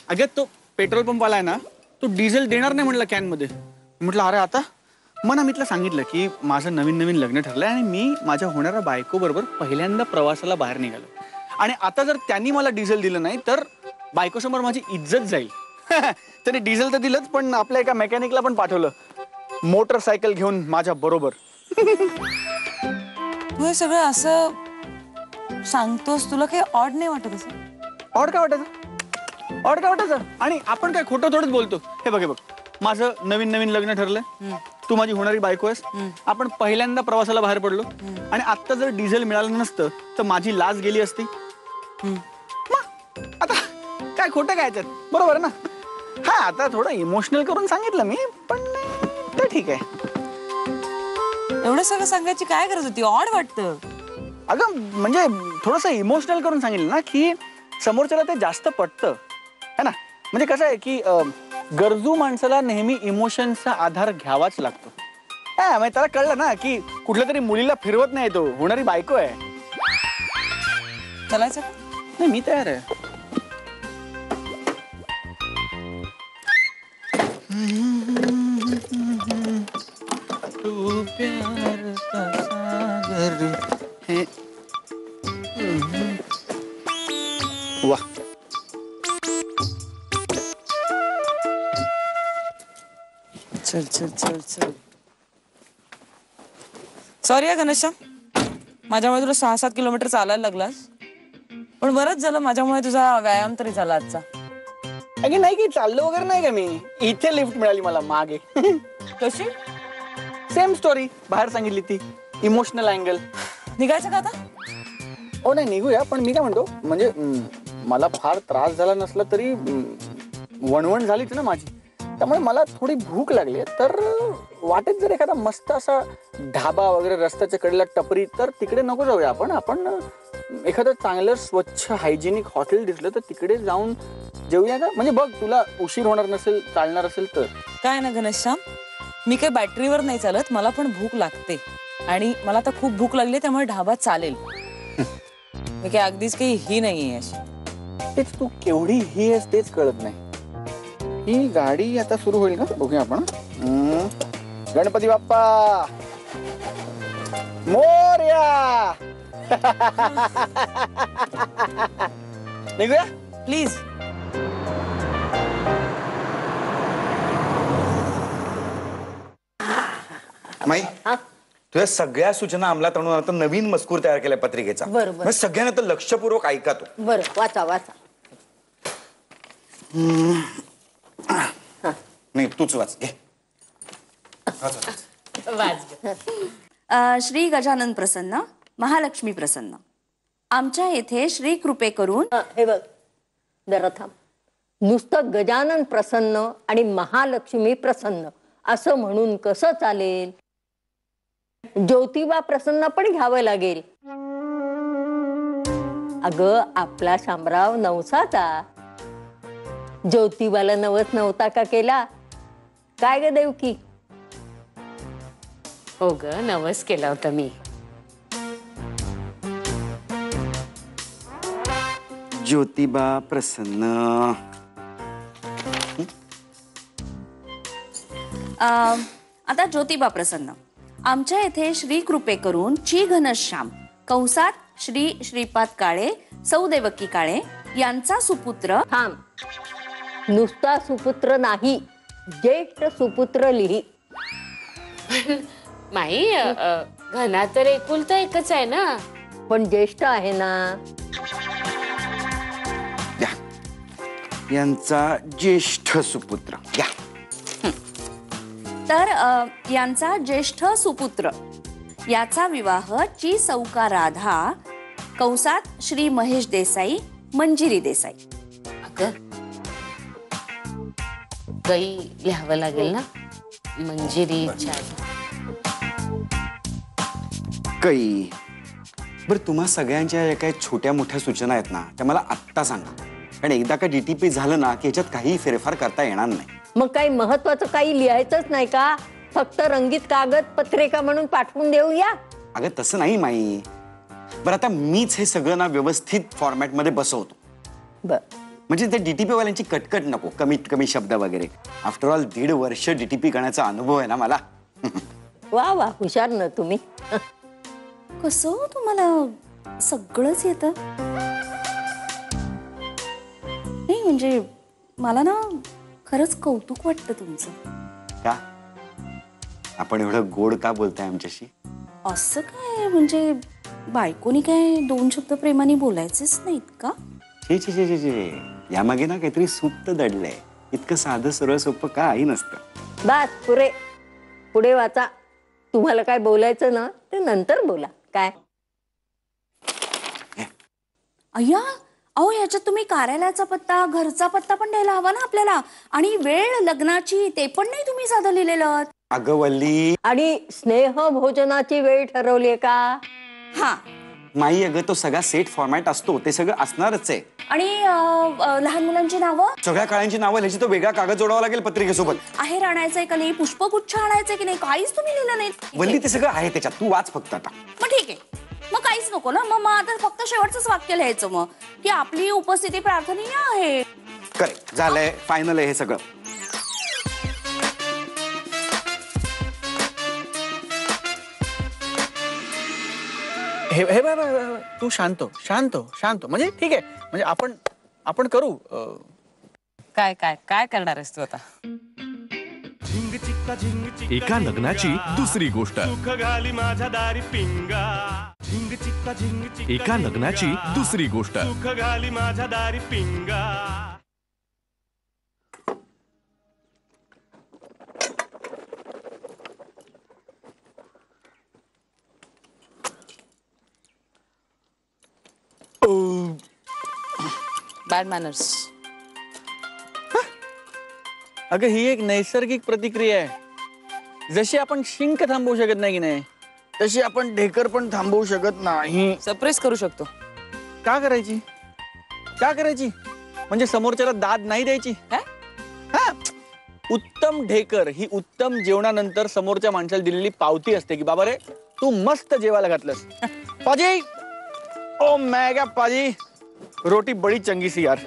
Speaker 3: अगं, तो पेट्रोल पंप आलाय ना, तो डिझेल देणार नाही म्हटलं कॅन मध्ये. म्हटलं अरे आता मग आम्ही सांगितलं की माझं नवीन लग्न ठरलंय आणि मी माझ्या होणाऱ्या बायको बरोबर पहिल्यांदा प्रवासाला बाहेर निघालो. आणि आता जर त्यांनी मला डिझेल दिलं नाही तर बायकोसमोर माझी इज्जत जाईल. त्यांनी डिझेल तर दिलंच, पण आपल्या एका मेकॅनिकला पण पाठवलं मोटरसायकल घेऊन माझ्या बरोबर.
Speaker 4: तू हे सगळं असं सांगतोस, तुला काही ऑड नाही वाटत असं?
Speaker 3: ऑड काय वाटायचं? आणि आपण काय खोटं थोडंच बोलतो. हे बघ माझं नवीन लग्न ठरलंय, तू माझी होणारी बायको आहेस, आपण पहिल्यांदा प्रवासाला बाहेर पडलो आणि आता जर डिझेल मिळालं नसतं तर माझी लाज गेली असती. आता काय खोटं काय त्यात, बरोबर ना. हा आता थोडं इमोशनल करून सांगितलं मी, पण ते ठीक आहे.
Speaker 4: एवढं सगळं सांगायची काय गरज होती? ऑड वाटतं.
Speaker 3: अगं म्हणजे थोडंसं इमोशनल करून सांगितलं ना की समोरच्याला ते जास्त पटतं है ना. म्हणजे कसं आहे की गरजू माणसाला नेहमी इमोशनचा आधार घ्यावाच लागतो. म्हणजे त्याला कळलं ना की कुठल्या तरी मुलीला फिरवत नाही, तो होणारी बायको आहे.
Speaker 4: चलायचं
Speaker 3: नाही, मी तयार आहे. तू प्यार का सागर है. वाह
Speaker 4: चल. सॉरी घनश्याम, माझ्यामुळे तुला 6-7 किलोमीटर चालायला लागलास, पण बरंच झालं, माझ्यामुळे तुझा व्यायाम तरी झाला आजचा.
Speaker 3: अगे नाही की चाललो वगैरे नाही का मी, इथे लिफ्ट मिळाली मला मागे.
Speaker 4: कशी?
Speaker 3: सेम स्टोरी बाहेर सांगितली ती. Emotional angle.
Speaker 4: निघायचं का आता?
Speaker 3: हो नाही निघूया, पण मी काय म्हणतो म्हणजे मला फार त्रास झाला नसला तरी वणवण झालीच ना माझी, त्यामुळे मला थोडी भूक लागली. तर वाटेत जर एखादा मस्त असा ढाबा वगैरे रस्त्याच्या कडेला टपरी, तर तिकडे नको जाऊया आपण एखादं चांगलं स्वच्छ हायजेनिक हॉटेल दिसलं तर तिकडे जाऊन जेऊया का. म्हणजे बघ तुला उशीर होणार नसेल, चालणार असेल तर.
Speaker 4: काय ना घनश्याम, मी काही बॅटरीवर नाही चालत, मला पण भूक लागते आणि मला आता खूप भूक लागली, त्यामुळे ढाबा चालेल. मी काही अगदीच काही ही नाहीये अशी.
Speaker 3: तेच तू केवढी ही आहेस तेच कळत नाही. ही गाडी आता सुरू होईल का बघूया आपण. गणपती बाप्पा मोरया. निघूया
Speaker 4: प्लीज.
Speaker 13: माई, तुझ्या सगळ्या सूचना अंमलात आणून आता नवीन मजकूर तयार केलाय पत्रिकेचा.
Speaker 10: बरोबर.
Speaker 13: सगळ्यांना तर लक्षपूर्वक ऐका तो.
Speaker 10: बरं वाचा.
Speaker 13: नाही तूच वाच घे.
Speaker 14: श्री गजानन प्रसन्न, महालक्ष्मी प्रसन्न. आमच्या येथे श्री कृपे करून.
Speaker 10: हे बघ जरा थांब. नुसतं गजानन प्रसन्न आणि महालक्ष्मी प्रसन्न असं म्हणून कसं चालेल? ज्योतिबा प्रसन्न पण घ्यावं लागेल. अगं आपला शामराव नवसाचा, ज्योतिबाला नवस नव्हता का केला? काय ग देवकी?
Speaker 11: हो ग, नवस केला होता मी.
Speaker 13: ज्योतिबा प्रसन्न.
Speaker 14: आता ज्योतिबा प्रसन्न. आमच्या येथे श्री कृपे करून ची घनश्याम कंसात श्री श्रीपाद काळे सौ देवकी काळे यांचा सुपुत्र.
Speaker 10: थांब, नुसता सुपुत्र नाही, ज्येष्ठ सुपुत्र लिही.
Speaker 11: माई घना तर एकुलता एकच आहे ना.
Speaker 10: पण ज्येष्ठ आहे ना.
Speaker 13: यांचा ज्येष्ठ सुपुत्र. या.
Speaker 14: तर यांचा ज्येष्ठ सुपुत्र याचा विवाह ची सौका राधा कंसात श्री महेश देसाई मंजिरी देसाई.
Speaker 11: गाई लिहावं लागेल ना. मंजिरी
Speaker 13: कै. बरं, तुम्हा सगळ्यांच्या या काही छोट्या मोठ्या सूचना आहेत ना, त्या मला आत्ता सांगा. कारण एकदा का DTP झालं ना की याच्यात काही फेरफार करता येणार नाही.
Speaker 10: मग काही महत्वाचं काही लिहायचंच नाही का? फक्त रंगीत कागद पत्रिका म्हणून पाठवून देऊया.
Speaker 13: अगं तसं नाही माई. बरं, आता मीच हे सगळं ना व्यवस्थित फॉर्मॅटमध्ये बसवतो. म्हणजे ते DTP वाल्यांची कटकट नको, कमीत कमी शब्द वगैरे. आफ्टर ऑल 1.5 वर्ष DTP करण्याचा अनुभव आहे ना मला.
Speaker 10: वा वा, हुशार ना तुम्ही.
Speaker 14: कसं तुम्हाला सगळंच येतं? नाही म्हणजे मला ना खरंच कौतुक वाटतं तुमचं.
Speaker 13: का? आपण एवढं गोड का बोलताय आमच्याशी?
Speaker 14: असं काय म्हणजे बायकोनी काय 2 शब्द प्रेमाने बोलायचेच नाहीत का?
Speaker 13: छे छे छे छे, यामागे ना काहीतरी सुप्त दडलंय. इतकं साधं सरळ सोपं काही नसतं.
Speaker 10: बस पुरे, पुढे वाचा. तुम्हाला काय बोलायचं ना ते नंतर बोला. काय?
Speaker 14: अय्या, अहो याच्यात तुम्ही कार्यालयाचा पत्ता घरचा पत्ता पण द्यायला हवा ना आपल्याला. आणि वेळ लग्नाची ते पण नाही तुम्ही साधं लिहिलेलं.
Speaker 13: अगं वल्ली.
Speaker 10: आणि स्नेह भोजनाची वेळ ठरवली का?
Speaker 14: हा
Speaker 13: माई, अगं तो सगळा सेट फॉर्मॅट असतो, ते सगळं असणारच आहे.
Speaker 14: आणि लहान मुलांची नावं,
Speaker 13: सगळ्या काळांची नावं लिहायची, तो वेगळा कागद जोडावा लागेल पत्रिकेसोबत.
Speaker 14: आहेर आणायचंय का नाही, पुष्पगुच्छ आणायचंय की नाही, काहीच तुम्ही लिहिलं नाही.
Speaker 13: वल्ली, ते सगळं आहे त्याच्यात, तू वाच फक्त आता.
Speaker 14: मग ठीक आहे, मग काहीच नको ना. मग आता फक्त शेवटचंच वाक्य लिहायचं मग की आपली उपस्थिती प्रार्थनीय आहे.
Speaker 13: करेक्ट, झालंय, फायनल आहे हे सगळं.
Speaker 3: हे तू शांत शांत शांत. म्हणजे ठीक आहे, म्हणजे आपण करू.
Speaker 4: काय काय काय करणार आहेस तू आता?
Speaker 1: एका लग्नाची दुसरी गोष्ट. एका लग्नाची दुसरी गोष्ट.
Speaker 4: Bad manners.
Speaker 3: अगं ही एक नैसर्गिक प्रतिक्रिया आहे. जशी आपण शिंक थांबवू शकत नाही की नाही, तशी आपण ढेकर पण थांबवू शकत नाही.
Speaker 4: सरप्राईज करू शकतो.
Speaker 3: का करायची? का करायची? म्हणजे समोरच्याला दाद नाही द्यायची. हा, उत्तम ढेकर ही उत्तम जेवणानंतर समोरच्या माणसाला दिलेली पावती असते की बाबा रे तू मस्त जेवायला घातलंस. पाजी, ओ मेगा पाजी, रोटी बड़ी चंगी सी यार.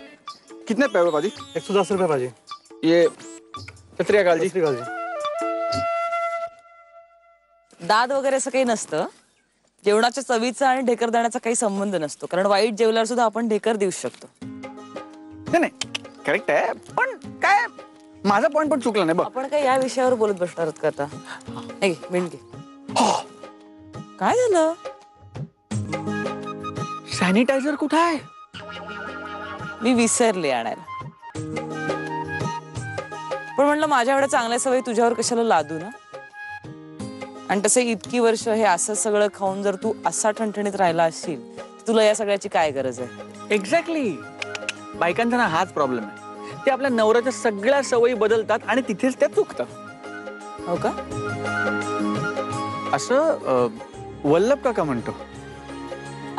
Speaker 3: कितने पैसे पाजी?
Speaker 12: 110 रुपये पाजी.
Speaker 3: ये सत श्री अकाल जी.
Speaker 4: दाद वगैरे असं काही नसतं. जेवणाच्या चवीचा आणि ढेकर देण्याचा काही संबंध नसतो, कारण वाईट जेवल्यावर सुद्धा आपण ढेकर देऊ शकतो.
Speaker 3: नाही करेक्ट आहे, पण काय माझा पॉइंट पण चुकला नाही बघ.
Speaker 4: आपण काय या विषयावर बोलत बसणार आहोत का आता? मिनिट घे. काय झालं?
Speaker 3: सॅनिटायझर कुठं आहे?
Speaker 4: मी विसरले आणायला. पण म्हणलं माझ्या एवढ्या चांगल्या सवयी तुझ्यावर कशाला लादू ना. आणि तसे इतकी वर्ष हे असं सगळं खाऊन जर तू असा ठणठणीत राहिला असशील, तुला या सगळ्याची काय गरज आहे?
Speaker 3: एक्झॅक्टली. बायकांचा ना हाच प्रॉब्लेम आहे. ते आपल्या नवऱ्याच्या सगळ्या सवयी बदलतात आणि तिथेच त्या चुकतात.
Speaker 4: हो का?
Speaker 3: असं वल्लभ काका म्हणतो.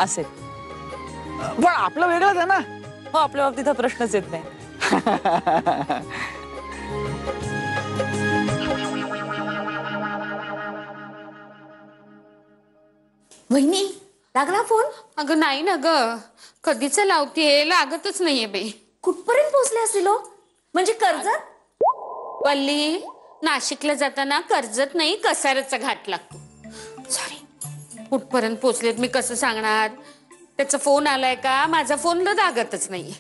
Speaker 4: असेल,
Speaker 3: पण आपलं वेगळंच आहे ना.
Speaker 4: हो, आपल्या बाबतीत हा प्रश्नच येत नाही.
Speaker 14: वहिनी, लागला फोन?
Speaker 11: अगं नाही ना ग, कधीच लावतीये, लागतच नाहीये बाई.
Speaker 14: कुठपर्यंत पोहोचले असतील हो? म्हणजे कर्जत?
Speaker 11: वल्ली, नाशिकला जाताना कर्जत नाही कसाऱ्याचा घाट लागतो. सॉरी, कुठपर्यंत पोहोचलेत मी कसं सांगणार? त्याचा फोन आलाय का? माझा फोन लागतच नाहीये.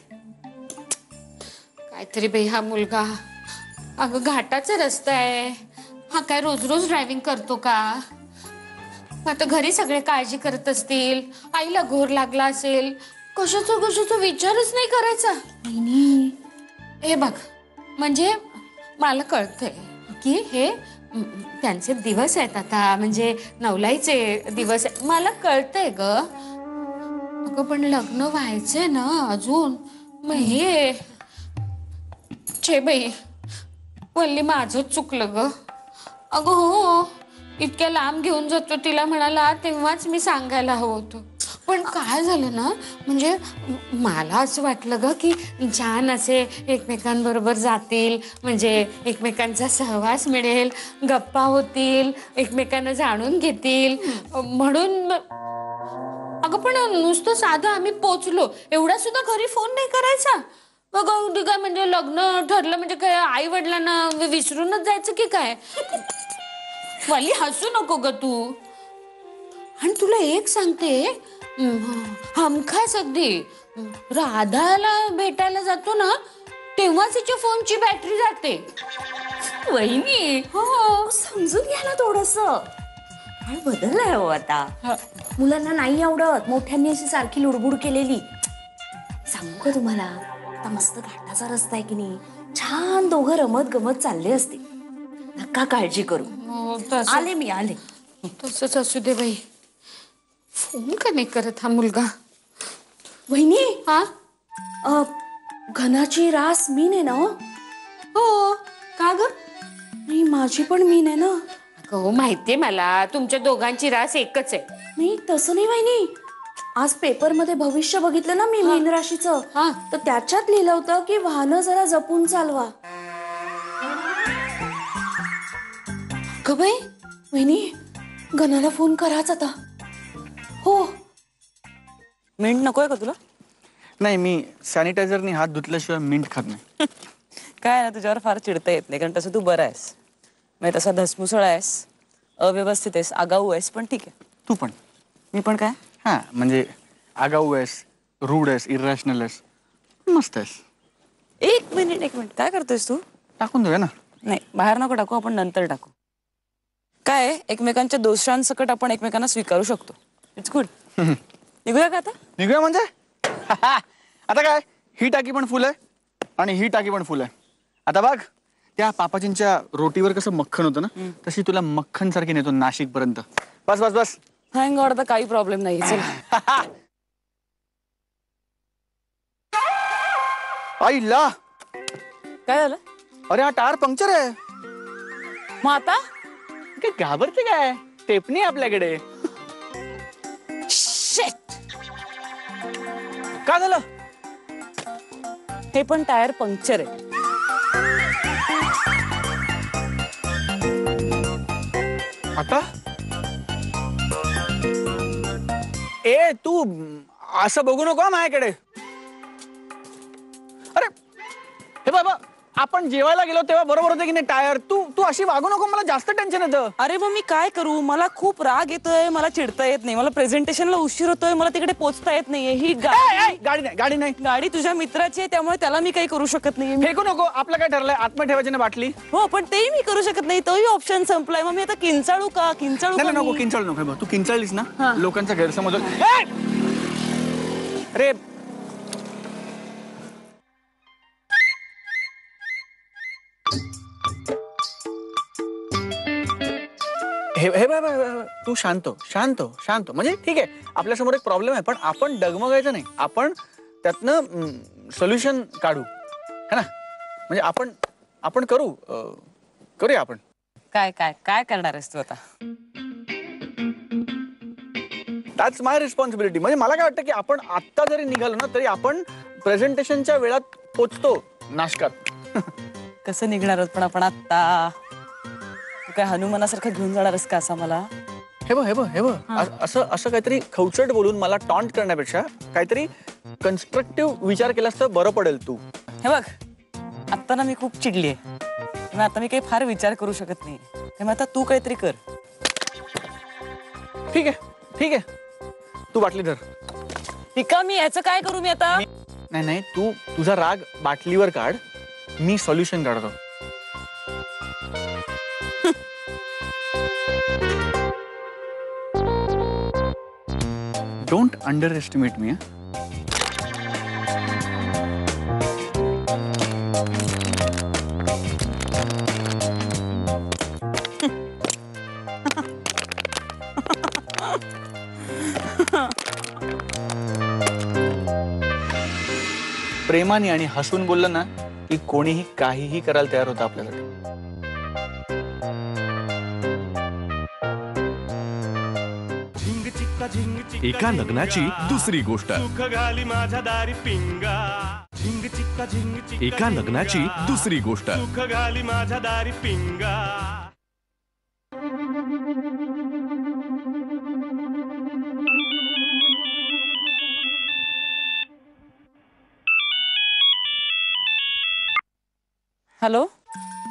Speaker 11: काहीतरी बाई हा मुलगा. अगं घाटाचा रस्ता आहे, हा काय रोज रोज ड्रायव्हिंग करतो का? आता घरी सगळे काळजी करत असतील, आईला घोर लागला असेल, कशाचा विचारच नाही करायचा. हे बघ, म्हणजे मला कळतंय की हे त्यांचे दिवस आहेत आता, म्हणजे नवलाईचे दिवस आहेत, मला कळतंय ग. अगं पण लग्न व्हायचंय ना अजून, मग हे छे बाई, वल्ली माझंच चुकलं ग. अगं हो, इतक्या लांब घेऊन जातो तिला म्हणाला तेव्हाच मी सांगायला हवं होतं. पण काय झालं ना, म्हणजे मला असं वाटलं ग की छान असे एकमेकांबरोबर जातील, म्हणजे एकमेकांचा सहवास मिळेल, गप्पा होतील, एकमेकांना जाणून घेतील म्हणून. अगं पण नुसतं साधं आम्ही पोचलो एवढा सुद्धा घरी फोन नाही करायचा. बघ काय म्हणजे लग्न ठरलं म्हणजे काय आई वडिलांना विसरूनच जायचं की काय? वाली हसू नको ग तू. आणि तुला एक सांगते, हमखास अगदी राधाला भेटायला जातो ना तेव्हा तिच्या फोनची बॅटरी जाते.
Speaker 14: वहिनी हो, समजून घ्या ना थोडस. काय बदललाय हो आता. मुलांना नाही आवडत मोठ्यांनी अशी सारखी लुडबुड केलेली. सांगू का तुम्हाला, आता मस्त घाटाचा रस्ता आहे की नाही, छान दोघं रमत गमत चालले असते. नका काळजी करू. आले मी आले.
Speaker 11: तसंच असू दे बाई. फोन का नाही करत हा मुलगा?
Speaker 14: वहिनी हा घनाची रास मीन आहे ना? हो. का ग? नाही माझी पण मीन आहे ना.
Speaker 11: हो माहितीये मला, तुमच्या दोघांची रास एकच आहे.
Speaker 14: नाही तसं नाही वहिनी, आज पेपर मध्ये भविष्य बघितलं ना मी मीन राशीचं, तर त्याच्यात लिहिलं होतं की वाहनं जरा जपून चालवा. ग बाई, वहिनी गणाला फोन कराच आता. हो.
Speaker 4: मिंट नकोय का तुला?
Speaker 3: नाही, मी सॅनिटायझरनी हात धुतल्याशिवाय मिंट खात नाही.
Speaker 4: काय ना, तुझ्यावर फार चिडता येत नाही, कारण तसं तू बरा आहेस. म्हणजे तसा धसमुसळ आहेस, अव्यवस्थित आहेस, आगाऊ आहेस, पण ठीक आहे.
Speaker 3: तू पण.
Speaker 4: मी पण काय?
Speaker 3: हा म्हणजे आगाऊ आहेस, रूड आहेस, इरॅशनल आहेस, मस्त आहेस.
Speaker 4: एक मिनिट काय करतोयस तू?
Speaker 3: टाकून देऊया ना.
Speaker 4: नाही, बाहेर नको टाकू, आपण नंतर टाकू. काय एकमेकांच्या दोषांसकट आपण एकमेकांना स्वीकारू शकतो. It's good. निघूया का आता?
Speaker 3: निघूया म्हणजे आता काय, ही टाकी पण फुल आहे आणि ही टाकी पण फुल आहे. आता बघ, त्या पापाजींच्या रोटीवर कसं मक्खन होतं ना, तशी तुला मक्खन सारखी नेतो नाशिक पर्यंत. बस बस बस.
Speaker 4: थँक गॉड, आता काही प्रॉब्लेम नाही. चल.
Speaker 3: आईला
Speaker 4: काय झालं?
Speaker 3: अरे हा टायर पंक्चर आहे.
Speaker 4: मग आता
Speaker 3: काय घाबरते काय? टेपणी आपल्याकडे. काय झालं?
Speaker 4: हे पण टायर पंक्चर आहे.
Speaker 3: आता ए तू असं बघू नको माझ्याकडे. अरे हे बाबा, आपण जेवायला गेलो तेव्हा बरोबर होते की नाही टायर. तू अशी वागू नको, मला जास्त टेन्शन येतं.
Speaker 4: अरे मग मी काय करू, मला खूप राग येतोय, मला चिडता येत नाही, मला प्रेझेंटेशनला उशीर होतोय, मला तिकडे पोहोचता येत नाहीये. ही
Speaker 3: गाडी नाही
Speaker 4: गाडी तुझ्या मित्राची आहे, त्यामुळे त्याला मी काही करू शकत नाही.
Speaker 3: फेकू नको. आपलं काय ठरलंय, आत्मा ठेवायची ना बाटली.
Speaker 4: हो, पण तेही मी करू शकत नाही, तोही ऑप्शन संपलाय. मग मी आता किंचाळू का?
Speaker 3: नको किंचाळू नको. तू किंचाळलीस ना, लोकांचा गैरसमज. अरे हे बाय तू शांत म्हणजे ठीक आहे, आपल्यासमोर एक प्रॉब्लेम आहे, पण आपण डगमगायचं नाही. आपण त्यातनं सोल्युशन काढू, है ना? म्हणजे आपण करूया आपण.
Speaker 4: काय काय काय करणार आहेस तू आता?
Speaker 3: That's my responsibility. म्हणजे मला काय वाटतं की आपण आत्ता जरी निघालो ना, तरी आपण प्रेझेंटेशनच्या वेळात पोचतो नाशकात.
Speaker 4: कसं निघणार आहोत पण आपण आत्ता? तू काय हनुमानासारखं घेऊन जाणारस का असं मला?
Speaker 3: हे बघ असं काहीतरी खवचट बोलून मला टॉन्ट करण्यापेक्षा काहीतरी कन्स्ट्रक्टिव्ह विचार केलास तर बरं पडेल तू.
Speaker 4: हे बघ, आता ना मी खूप चिडली आहे. मग आता मी काही फार विचार करू शकत नाही. त्यामुळे आता तू काहीतरी कर.
Speaker 3: ठीक आहे तू बाटली धर.
Speaker 4: ठीक आहे, मी याचं काय करू मी आता?
Speaker 3: नाही तू तुझा राग बाटलीवर काढ, मी सॉल्युशन काढतो. डोंट अंडर एस्टिमेट मी. प्रेमाने आणि हसून बोललं ना की कोणीही काहीही करायला तयार होतं आपल्यासाठी.
Speaker 15: एका लग्नाची दुसरी गोष्ट. एका लग्नाची दुसरी गोष्ट.
Speaker 4: हॅलो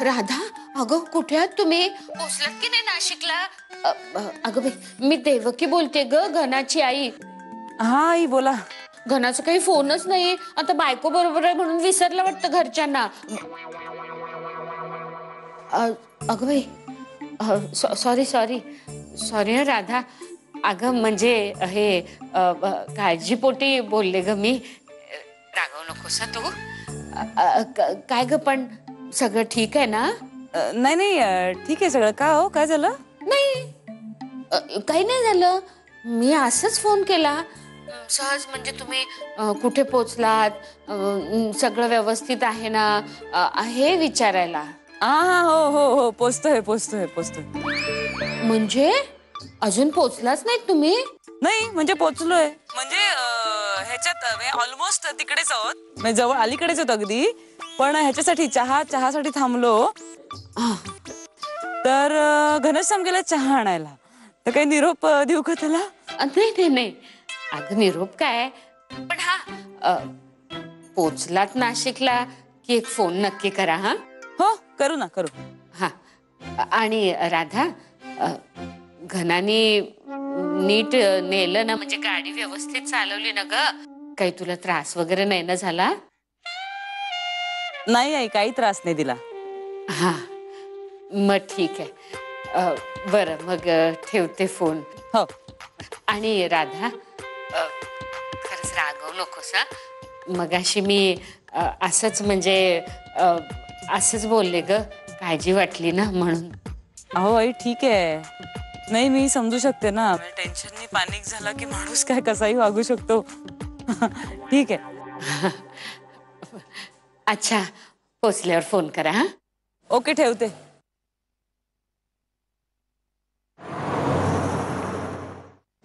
Speaker 11: राधा, अगं कुठे आहात तुम्ही? पोचलात की नाही नाशिकला? अगं बाई, मी देवकी बोलते ग, घनाची आई.
Speaker 4: हा आई बोला.
Speaker 11: घनाचा काही फोनच नाही. आता बायको बरोबर आहे म्हणून विसरलं वाटतं घरच्यांना. अगं बाई, सॉरी राधा. अगं म्हणजे हे काळजीपोटी बोलले ग मी. रागवू नकोस तू. काय ग, पण सगळं ठीक आहे ना?
Speaker 4: नाही ठीक आहे सगळं. का हो, काय झालं?
Speaker 11: नाही काही नाही झालं. मी असंच फोन केला सहज, म्हणजे तुम्ही कुठे पोचलात, सगळं व्यवस्थित आहे ना हे विचारायला.
Speaker 4: हा हो पोचतोय.
Speaker 11: म्हणजे अजून पोचलाच नाही तुम्ही?
Speaker 4: नाही म्हणजे पोचलोय, म्हणजे ह्याच्यात ऑलमोस्ट तिकडेच आहोत, म्हणजे जवळ अलीकडेच होत अगदी. पण ह्याच्यासाठी चहासाठी थांबलो तर घनश्याम गेला चहा आणायला. तर काही निरोप देऊ का त्याला?
Speaker 11: नाही अगं निरोप काय, पण हा पोचलात नाशिकला की एक फोन नक्की करा. हा
Speaker 4: हो करू.
Speaker 11: हा आणि राधा, घनानी नीट नेलं ना, म्हणजे गाडी व्यवस्थित चालवली ना ग? काही तुला त्रास वगैरे नाही ना झाला?
Speaker 4: नाही आई, काही त्रास नाही दिला.
Speaker 11: हा मग ठीक आहे. बरं मग ठेवते फोन.
Speaker 4: हो.
Speaker 11: आणि राधा, खरंच रागवू नकोस हा. मगाशी मी असंच म्हणजे असंच बोलले ग, काळजी वाटली ना म्हणून.
Speaker 4: अहो आई ठीक आहे. नाही मी समजू शकते ना, टेन्शननी पॅनिक झाला की माणूस काय कसाही वागू शकतो. ठीक आहे.
Speaker 11: अच्छा, पोचल्यावर फोन करा. हा
Speaker 4: ओके, ठेवते.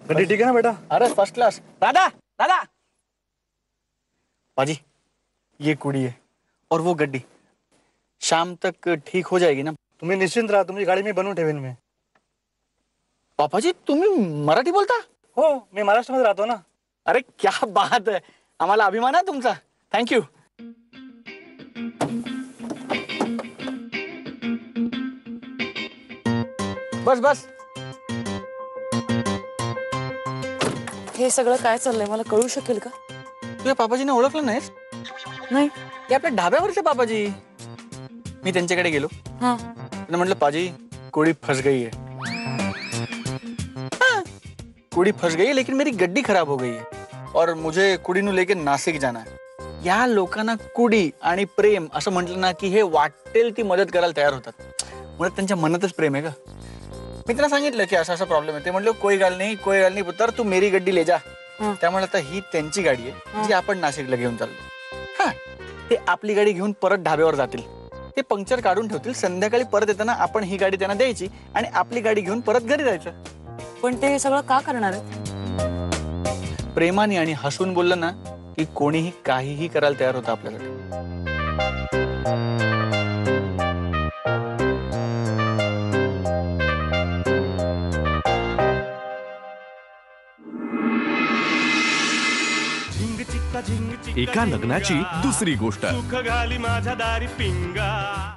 Speaker 16: गड्डी ठीक है ना बेटा?
Speaker 3: अरे फर्स्ट क्लास. दादा पाजी, ये कुड़ी है और वो गड्डी शाम तक ठीक हो जाएगी ना?
Speaker 16: तुम्ही निश्चिंत राहा, तुमची गाडी मी बनवून ठेवेन मी.
Speaker 3: पापाजी तुम्ही मराठी बोलता?
Speaker 16: हो, मी महाराष्ट्रामध्ये राहतो ना.
Speaker 3: अरे क्या बात है, आम्हाला अभिमान आहे तुमचा. थँक्यू. बस
Speaker 4: हे सगळं काय चाललंय मला कळू शकेल का?
Speaker 3: तुझ्या पापाजीने ओळखलं नाहीस?
Speaker 4: नाही.
Speaker 3: ते आपल्या ढाब्यावरचे पापाजी. मी त्यांच्याकडे गेलो.
Speaker 4: हाँ.
Speaker 3: त्यांना म्हटलं पाजी कुड़ी फंस गई है. कुड़ी फंस गई है लेकिन मेरी गड्डी खराब हो गई है और मुझे कुड़ी नु लेके नाशिक जाना है. या लोकांना कुडी आणि प्रेम असं म्हटलं ना की हे वाटेल ती मदत करायला तयार होतात. मुळात त्यांच्या मनातच प्रेम आहे का. मी त्यांना सांगितलं की असा प्रॉब्लेम आहे. ते म्हटलं कोई गाल नाही पुत्र, तू मेरी गड्डी ले जा. त्यामुळे आता ही त्यांची गाडी आहे जी आपण नाशिकला घेऊन चाललो. हा, ते आपली गाडी घेऊन परत ढाब्यावर जातील. ते पंक्चर काढून ठेवतील. संध्याकाळी परत येताना आपण ही गाडी त्यांना द्यायची आणि आपली गाडी घेऊन परत घरी जायचं.
Speaker 4: पण ते सगळं का करणार आहे?
Speaker 3: प्रेमाने आणि हसून बोललं ना की कोणीही काहीही करायला तयार होतं आपल्यासाठी.
Speaker 15: एका लग्नाची दुसरी गोष्ट.
Speaker 1: सुख घाली माझ्या दारी पिंगा.